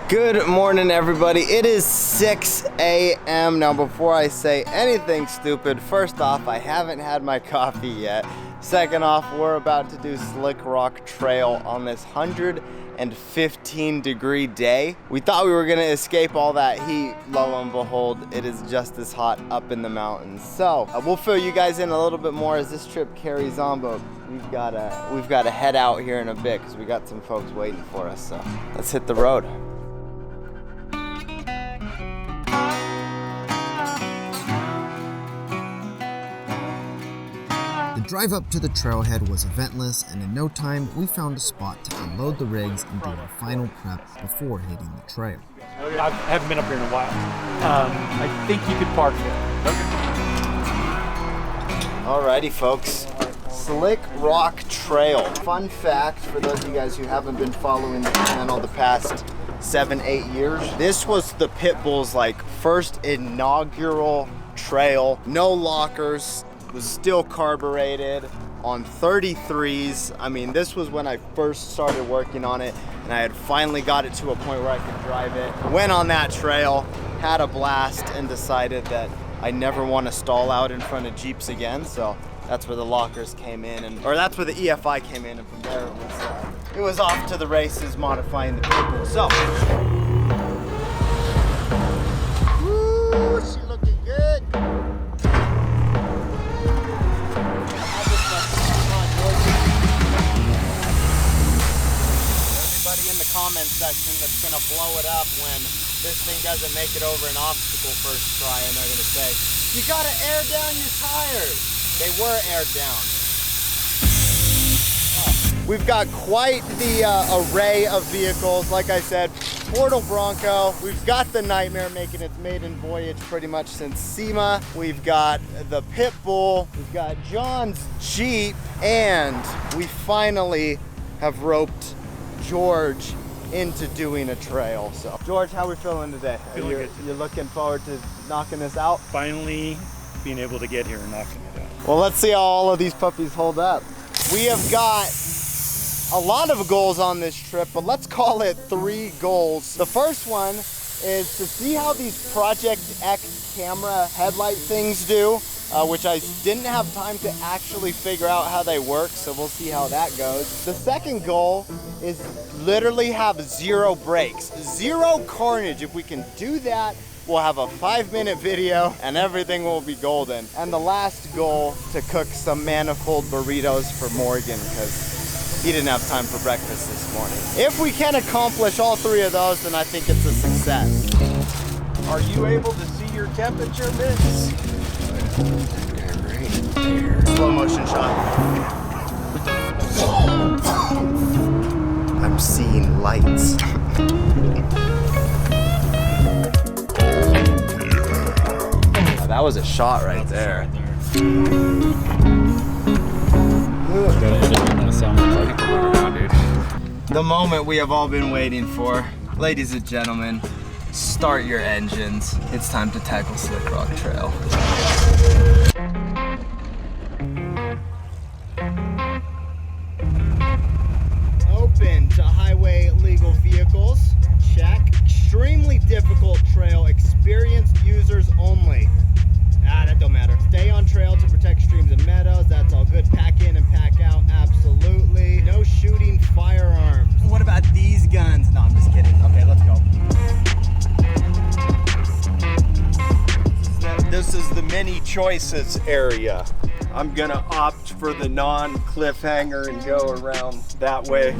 Good morning, everybody. It is 6 a.m. Now, before I say anything stupid, first off, I haven't had my coffee yet. Second off, we're about to do Slick Rock Trail on this 115-degree day. We thought we were gonna escape all that heat. Lo and behold, it is just as hot up in the mountains. So we'll fill you guys in a little bit more as this trip carries on, but we've got to head out here in a bit because we got some folks waiting for us. So let's hit the road. The drive up to the trailhead was eventless, and in no time, we found a spot to unload the rigs and do our final prep before hitting the trail. I haven't been up here in a while. I think you could park here. Alrighty, folks. Slick Rock Trail. Fun fact for those of you guys who haven't been following the channel the past 7-8 years, this was the Pitbull's first inaugural trail. No lockers. Was still carbureted on 33s. I mean, this was when I first started working on it, and I had finally got it to a point where I could drive it. Went on that trail, had a blast, and decided that I never want to stall out in front of Jeeps again. So that's where the lockers came in, or that's where the EFI came in, and from there it was off to the races, modifying the Pitbull. So, woo, she looking good. Comment section that's gonna blow it up when this thing doesn't make it over an obstacle first try, and they're gonna say, you gotta air down your tires. They were aired down. We've got quite the array of vehicles. Like I said, Portal Bronco. We've got the Nightmare making its maiden voyage pretty much since SEMA. We've got the Pitbull. We've got John's Jeep, and we finally have roped George into doing a trail. So George, how are we feeling today? You're looking forward to knocking this out? Finally being able to get here and knocking it out. Well, let's see how all of these puppies hold up. We have got a lot of goals on this trip, but let's call it 3 goals. The first one is to see how these Project X camera headlight things do, which I didn't have time to actually figure out how they work, so we'll see how that goes. The second goal is literally have 0 brakes, 0 carnage. If we can do that, we'll have a 5-minute video and everything will be golden. And the last goal, to cook some manifold burritos for Morgan, because he didn't have time for breakfast this morning. If we can accomplish all 3 of those, then I think it's a success. Are you able to see your temperature, miss? Slow motion shot. I'm seeing lights. That was a shot right there. The moment we have all been waiting for. Ladies and gentlemen, start your engines. It's time to tackle Slick Rock Trail. Open to highway legal vehicles. Check. Extremely difficult trail. Experienced users only. That don't matter. Stay on trail to protect streams and meadows. That's all good. Pack in and pack out. Absolutely. No shooting firearms. What about these guns? No, I'm just kidding. Okay, let's go. This is the many choices area. I'm gonna opt for the non-cliffhanger and go around that way.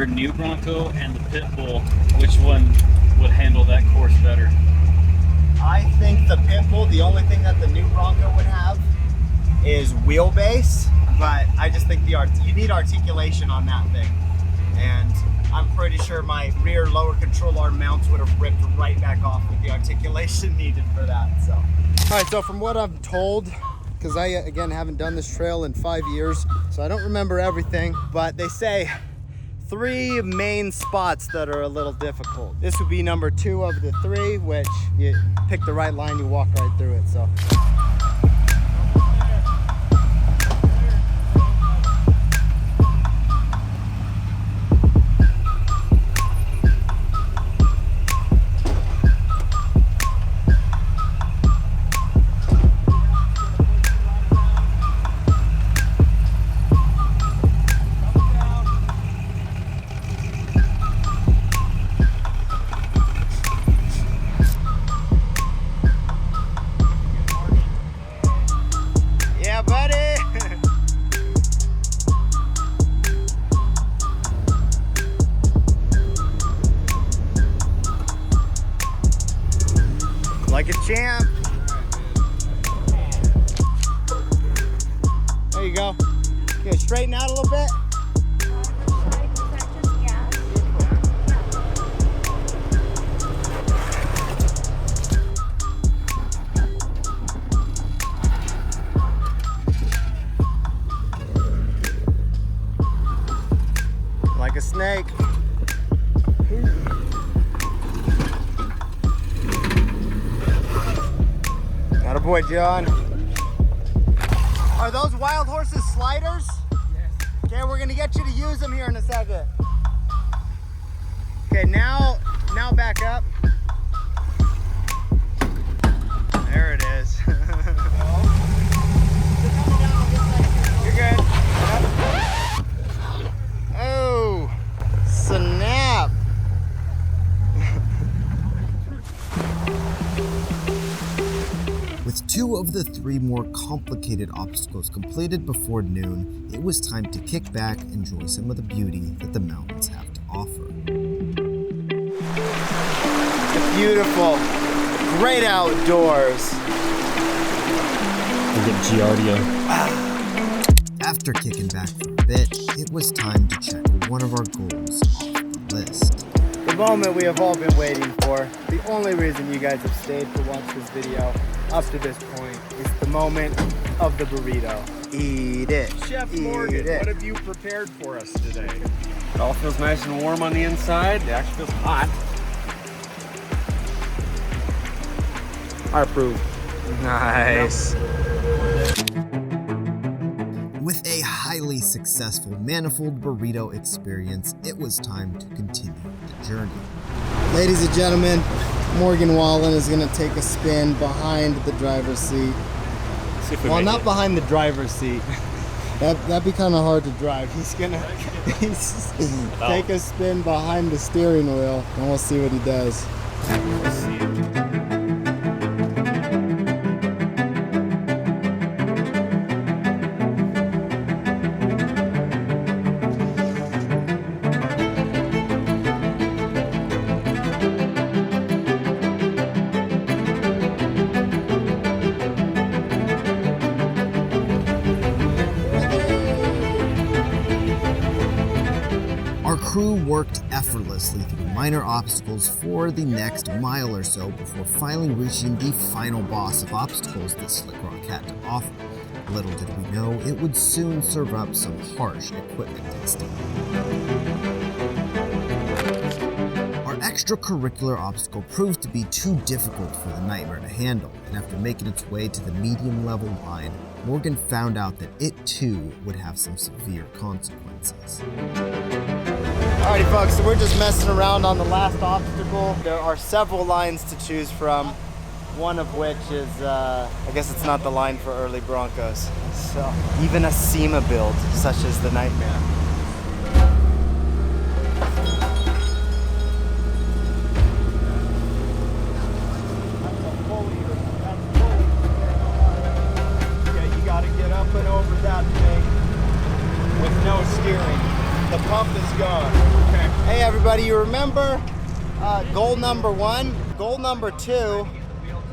New Bronco and the Pitbull, which one would handle that course better? I think the Pitbull, the only thing that the new Bronco would have is wheelbase, but I just think you need articulation on that thing. And I'm pretty sure my rear lower control arm mounts would have ripped right back off with the articulation needed for that. So, all right, so from what I'm told, because I, again, haven't done this trail in 5 years, so I don't remember everything, but they say 3 main spots that are a little difficult. This would be number 2 of the 3, which you pick the right line, you walk right through it, so. Like a champ. There you go. Okay, straighten out a little bit. Like a snake. Boy, John. Are those wild horses sliders? Yes. Okay, we're gonna get you to use them here in a second. Okay, now back up. There it is. You're good. Oh, snap. With 2 of the 3 more complicated obstacles completed before noon, it was time to kick back and enjoy some of the beauty that the mountains have to offer. Beautiful, great outdoors. Look at Giardia. After kicking back for a bit, it was time to check one of our goals off the list. The moment we have all been waiting for, the only reason you guys have stayed to watch this video up to this point is the moment of the burrito. Eat it. Chef Eat Morgan, it. what have you prepared for us today? It all feels nice and warm on the inside. It actually feels hot. I approve. Nice. With a highly successful manifold burrito experience, it was time to continue the journey. Ladies and gentlemen, Morgan Wallen is gonna take a spin behind the driver's seat. Well, not behind the driver's seat. That'd be kind of hard to drive. He's gonna take a spin behind the steering wheel, and we'll see what he does. Our crew worked effortlessly through minor obstacles for the next mile or so before finally reaching the final boss of obstacles that Slick Rock had to offer. Little did we know, it would soon serve up some harsh equipment testing. Our extracurricular obstacle proved to be too difficult for the Nightmare to handle, and after making its way to the medium level line, Morgan found out that it too would have some severe consequences. Alrighty folks, so we're just messing around on the last obstacle. There are several lines to choose from, one of which is, I guess it's not the line for early Broncos. So, even a SEMA build, such as the Nightmare. Yeah, you gotta get up and over that thing with no steering. The pump is gone. Okay. Hey everybody, you remember goal number 1? Goal number 2,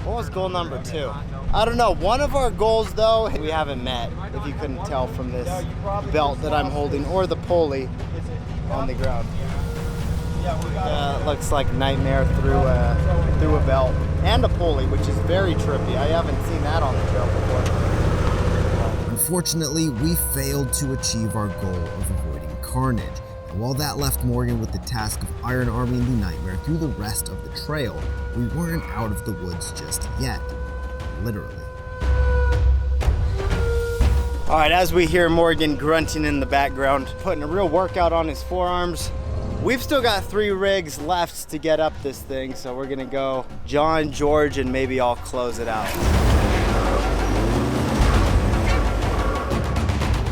what was goal number 2? I don't know. One of our goals though, we haven't met, if you couldn't tell from this belt that I'm holding, or the pulley on the ground. Looks like Nightmare through a belt and a pulley, which is very trippy. I haven't seen that on the trail before. Unfortunately, we failed to achieve our goal of avoiding carnage. And while that left Morgan with the task of iron arming the Nightmare through the rest of the trail, we weren't out of the woods just yet. Literally. All right, as we hear Morgan grunting in the background, putting a real workout on his forearms, we've still got 3 rigs left to get up this thing, so we're gonna go John, George, and maybe I'll close it out.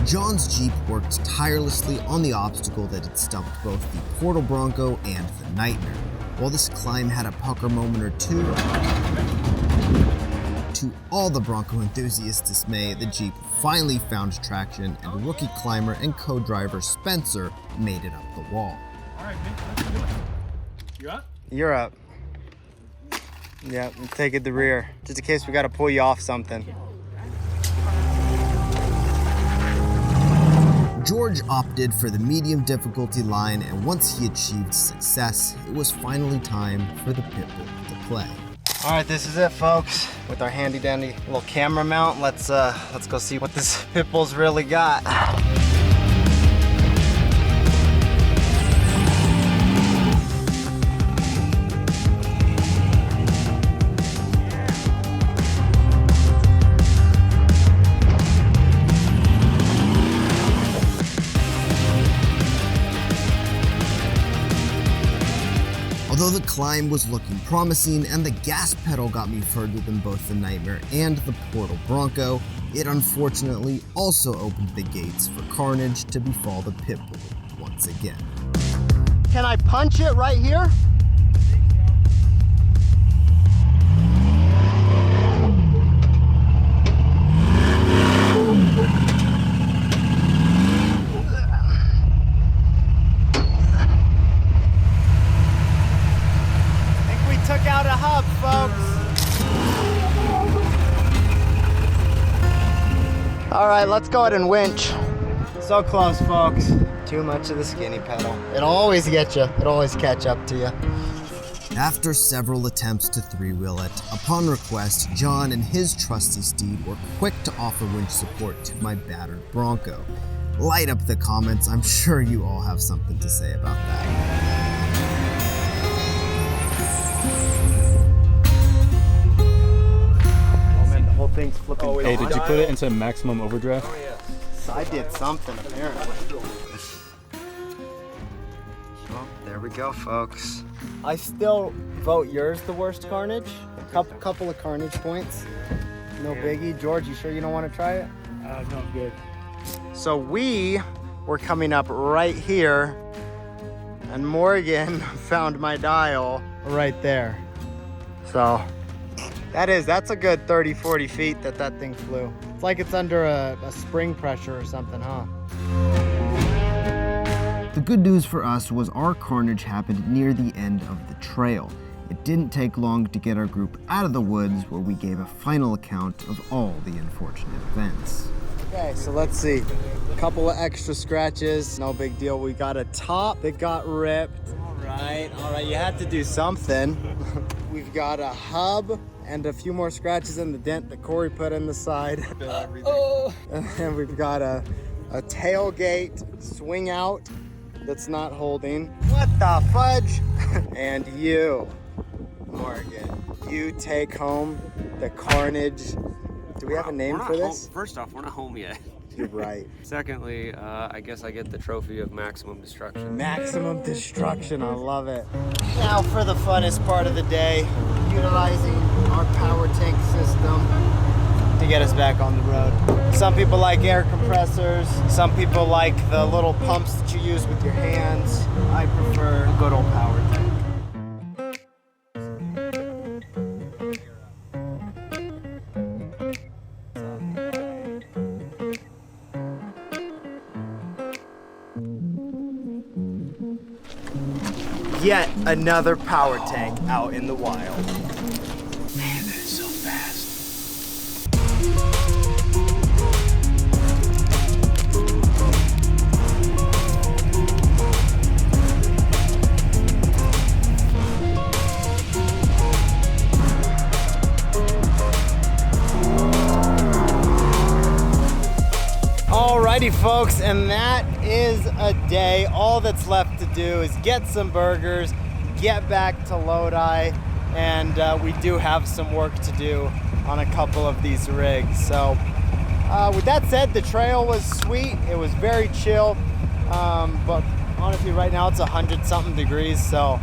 John's Jeep worked tirelessly on the obstacle that had stumped both the Portal Bronco and the Nightmare. While this climb had a pucker moment or two, to all the Bronco enthusiasts' dismay, the Jeep finally found traction and rookie climber and co-driver Spencer made it up the wall. All right, man, let's do it. You up? You're up. Yeah, take it the rear, just in case we gotta pull you off something. George opted for the medium difficulty line, and once he achieved success, it was finally time for the pit bull to play. All right, this is it, folks. With our handy dandy little camera mount, let's go see what this pit bull's really got. Although the climb was looking promising and the gas pedal got me further than both the Nightmare and the Portal Bronco, it unfortunately also opened the gates for carnage to befall the pit bull once again. Can I punch it right here? Took out a hub, folks. All right, let's go ahead and winch. So close, folks. Too much of the skinny pedal. It'll always get you. It'll always catch up to you. After several attempts to three-wheel it, upon request, John and his trusty steed were quick to offer winch support to my battered Bronco. Light up the comments. I'm sure you all have something to say about that. Thing's flipping. Hey, did you put it into maximum overdrive? Oh, yeah. I did something, apparently. Well, there we go, folks. I still vote yours the worst carnage. Couple of carnage points. No biggie. George, you sure you don't want to try it? No, I'm good. So we were coming up right here, and Morgan found my dial right there. So that's a good 30, 40 feet that thing flew. It's like it's under a spring pressure or something, huh? The good news for us was our carnage happened near the end of the trail. It didn't take long to get our group out of the woods, where we gave a final account of all the unfortunate events. Okay, so let's see. A couple of extra scratches, no big deal. We got a top that got ripped. All right, you had to do something. We've got a hub and a few more scratches in the dent that Corey put in the side. And we've got a tailgate swing out that's not holding. What the fudge? And you, Morgan, you take home the carnage. Do we have a name for this? First off, we're not home yet. You're right. Secondly, I guess I get the trophy of maximum destruction. Maximum destruction, I love it. Now for the funnest part of the day, utilizing our power tank system to get us back on the road. Some people like air compressors, some people like the little pumps that you use with your hands. I prefer a good old power tank. Yet another power tank out in the wild. Man, that is so fast. folks, and that is a day. All that's left to do is get some burgers, get back to Lodi, and we do have some work to do on a couple of these rigs. So with that said, the trail was sweet. It was very chill, but honestly right now it's 100-something degrees. So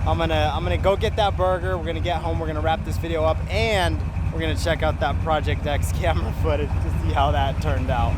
I'm gonna go get that burger. We're gonna get home, we're gonna wrap this video up, and we're gonna check out that Project X camera footage to see how that turned out.